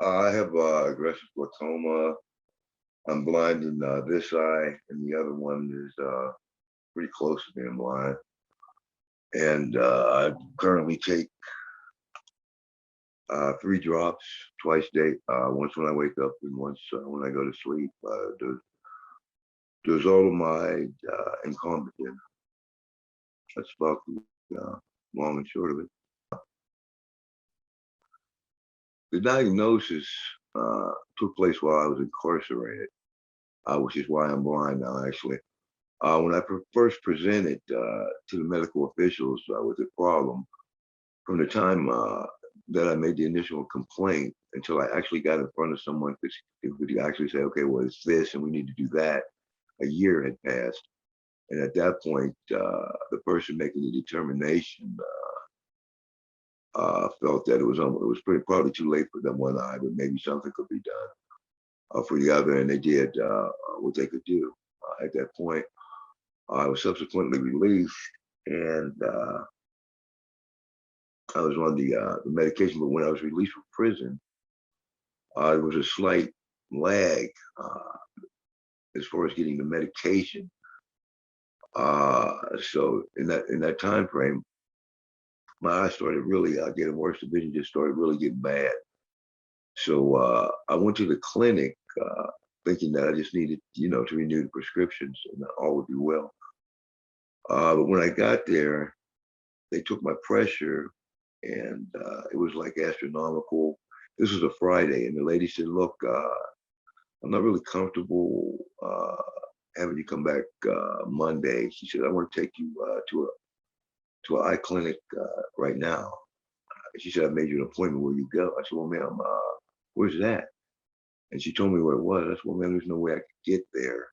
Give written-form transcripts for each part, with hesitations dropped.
I have aggressive glaucoma. I'm blind in this eye, and the other one is pretty close to being blind. And I currently take 3 drops twice a day. Once when I wake up, and once when I go to sleep. There's all of my concomitant. That's about the long and short of it. The diagnosis took place while I was incarcerated, which is why I'm blind now, actually. When I first presented to the medical officials with the problem, from the time that I made the initial complaint until I actually got in front of someone who could actually say, okay, well, it's this and we need to do that, a year had passed. And at that point, the person making the determination felt that it was probably too late for them one eye, but maybe something could be done for the other, and they did what they could do. At that point, I was subsequently released, and I was on the medication. But when I was released from prison, there was a slight lag as far as getting the medication. So in that time frame, my eyes started really getting worse. The vision just started really getting bad. So I went to the clinic thinking that I just needed, to renew the prescriptions and all would be well. But when I got there, they took my pressure and it was like astronomical. This was a Friday, and the lady said, look, I'm not really comfortable having you come back Monday. She said, I want to take you to an eye clinic right now. She said, I made you an appointment. Where you go? I said, well, ma'am, where's that? And she told me where it was. I said, well, ma'am, there's no way I could get there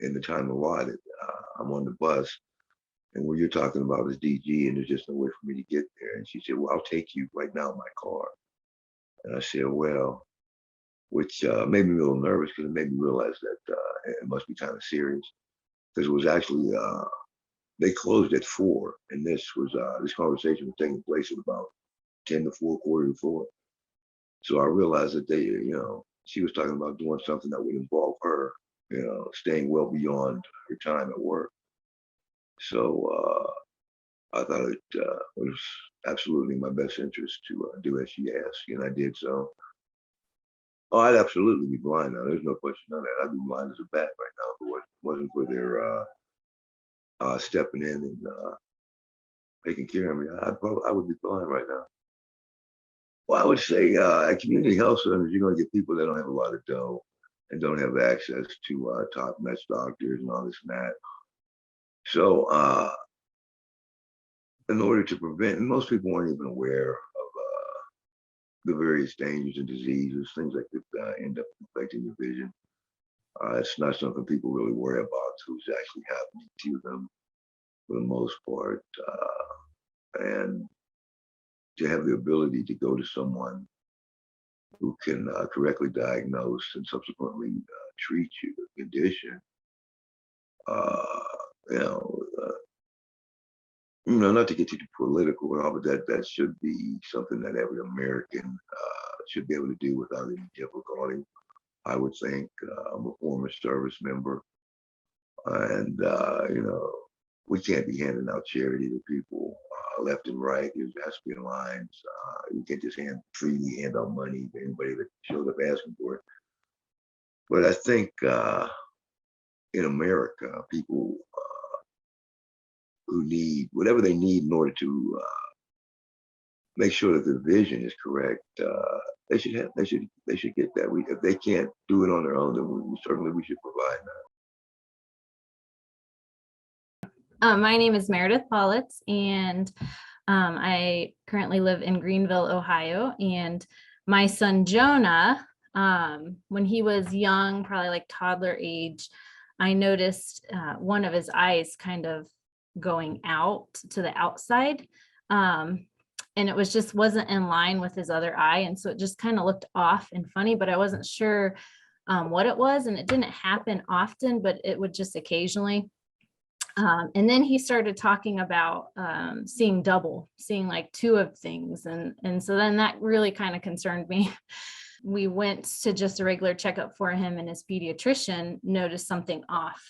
in the time allotted. I'm on the bus. And what you're talking about is DG, and there's just no way for me to get there. And she said, well, I'll take you right now in my car. And I said, well, which made me a little nervous because it made me realize that it must be kind of serious. Because it was actually, they closed at 4. And this conversation was taking place at about 10 to 4, quarter to 4. So I realized that she was talking about doing something that would involve her, staying well beyond her time at work. So I thought it was absolutely in my best interest to do as she asked, and I did so. Oh, I'd absolutely be blind now. There's no question on that. I'd be blind as a bat right now if it wasn't for their stepping in and taking care of me. I would be blind right now. Well, I would say at community health centers, you're going to get people that don't have a lot of dough and don't have access to top-notch doctors and all this and that. So in order to prevent, and most people weren't even aware of the various dangers and diseases, things that could end up affecting your vision. It's not something people really worry about who's actually happening to them for the most part. And to have the ability to go to someone who can correctly diagnose and subsequently treat you the condition, you know, not to get too political at all, but that should be something that every American should be able to do without any difficulty. I would think. I'm a former service member, and we can't be handing out charity to people left and right. There has to be lines. You can't just freely hand out money to anybody that shows up asking for it. But I think in America, people who need whatever they need in order to make sure that their vision is correct, they should get that. If they can't do it on their own, then we should provide that. My name is Meredith Pollitz, and I currently live in Greenville, Ohio. And my son Jonah, when he was young, probably like toddler age, I noticed one of his eyes kind of going out to the outside. And it wasn't in line with his other eye. And so it just kind of looked off and funny, but I wasn't sure what it was. And it didn't happen often, but it would just occasionally. And then he started talking about seeing double, seeing like two of things. And so then that really kind of concerned me. We went to just a regular checkup for him, and his pediatrician noticed something off.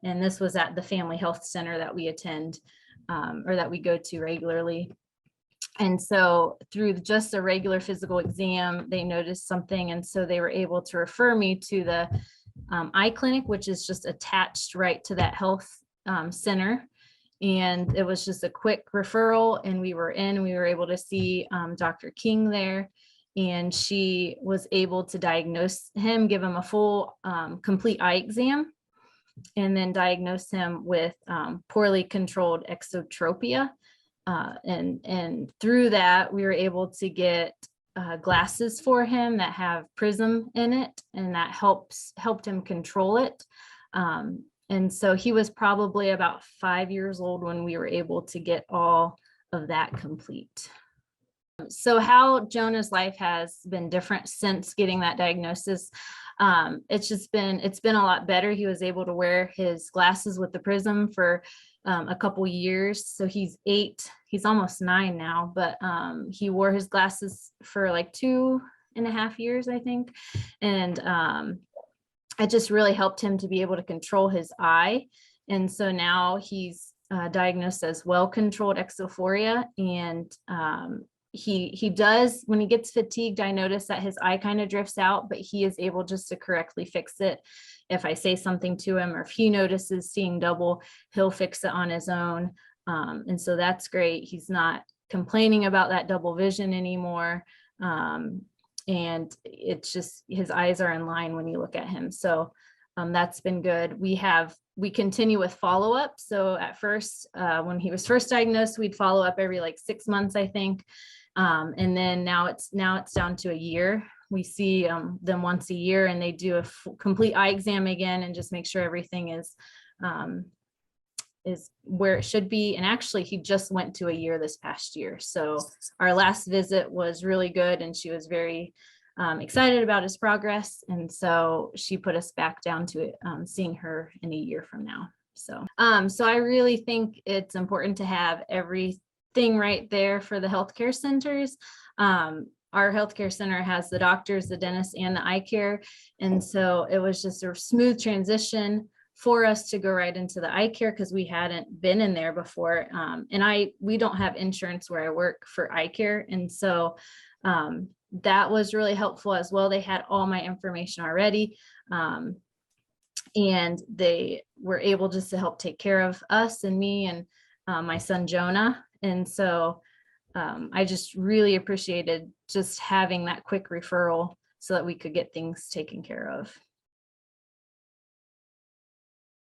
And this was at the family health center that we attend, or that we go to regularly. And so through just a regular physical exam, they noticed something. And so they were able to refer me to the eye clinic, which is just attached right to that health center. And it was just a quick referral, and we were able to see Dr. King there. And she was able to diagnose him, give him a full complete eye exam, and then diagnose him with poorly controlled exotropia. And through that, we were able to get glasses for him that have prism in it, and that helped him control it. And so he was probably about 5 years old when we were able to get all of that complete. So how Jonah's life has been different since getting that diagnosis. It's been a lot better. He was able to wear his glasses with the prism for a couple years. So he's 8, he's almost 9 now, but he wore his glasses for like 2.5 years, I think. And it just really helped him to be able to control his eye. And so now he's diagnosed as well-controlled exophoria. And he does, when he gets fatigued, I notice that his eye kind of drifts out, but he is able just to correctly fix it. If I say something to him, or if he notices seeing double, he'll fix it on his own. And so that's great. He's not complaining about that double vision anymore. And it's just, his eyes are in line when you look at him. So that's been good. We continue with follow-up. So at first, when he was first diagnosed, we'd follow up every like 6 months, I think. And then now it's down to a year. We see them once a year, and they do a complete eye exam again and just make sure everything is where it should be. And actually, he just went to a year this past year. So our last visit was really good, and she was very excited about his progress. And so she put us back down to seeing her in a year from now. So I really think it's important to have everything right there for the healthcare centers. Our healthcare center has the doctors, the dentist, and the eye care. And so it was just a smooth transition for us to go right into the eye care, because we hadn't been in there before. And we don't have insurance where I work for eye care. And so that was really helpful as well. They had all my information already. And they were able just to help take care of us and me and my son, Jonah. And so I just really appreciated just having that quick referral so that we could get things taken care of.